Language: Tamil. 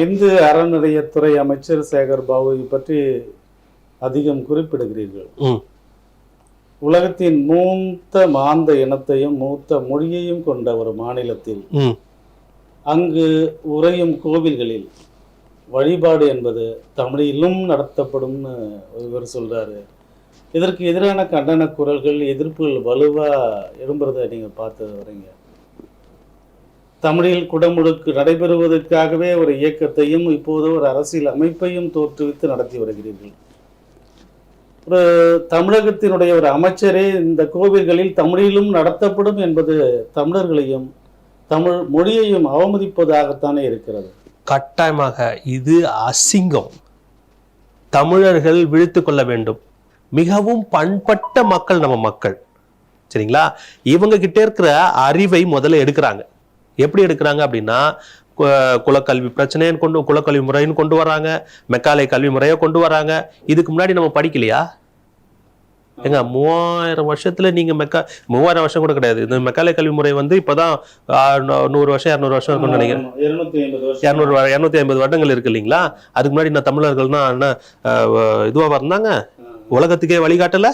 இந்து அறநிலையத்துறை அமைச்சர் சேகர் பாபுவை பற்றி அதிகம் குறிப்பிடுகிறீர்கள். உலகத்தின் மூத்த மாந்த இனத்தையும் மூத்த மொழியையும் கொண்ட ஒரு மாநிலத்தில் அங்கு உறையும் கோவில்களில் வழிபாடு என்பது தமிழிலும் நடத்தப்படும்னு இவர் சொல்றாரு. இதற்கு எதிரான கண்டன குரல்கள், எதிர்ப்புகள் வலுவா எழும்புறதை நீங்க பார்த்து வரீங்க. தமிழில் குடமுழுக்கு நடைபெறுவதற்காகவே ஒரு இயக்கத்தையும் இப்போது ஒரு அரசியல் அமைப்பையும் தோற்றுவித்து நடத்தி வருகிறீர்கள். ஒரு தமிழகத்தினுடைய ஒரு அமைச்சரே இந்த கோவில்களில் தமிழிலும் நடத்தப்படும் என்பது தமிழர்களையும் தமிழ் மொழியையும் அவமதிப்பதாகத்தானே இருக்கிறது. கட்டாயமாக இது அசிங்கம். தமிழர்கள் விழித்து கொள்ள வேண்டும். மிகவும் பண்பட்ட மக்கள் நம்ம மக்கள், சரிங்களா? இவங்க கிட்ட இருக்கிற அறிவை முதல்ல எடுக்கிறாங்க. எப்படி எடுக்கிறாங்க அப்படின்னா, குலக்கல்வி பிரச்சனையை குலக்கல்வி முறைன்னு கொண்டு வராங்க, மெக்காலே கல்வி முறையை கொண்டு வராங்க. இதுக்கு முன்னாடி நம்ம படிக்கலையா? ஏங்க 3000 வருஷத்துல நீங்க 3000 வருஷம் கூட கிடையாது. இந்த மெக்காலே கல்வி முறை இப்பதான் 100 வருஷம் 200 வருஷம் இருக்கும்னு நினைக்கிறேன். 250 வருடங்கள் இருக்கு இல்லைங்களா? அதுக்கு முன்னாடி நான் தமிழர்கள்னா என்ன இதுவா இருந்தாங்க? உலகத்துக்கே வழிகாட்டல.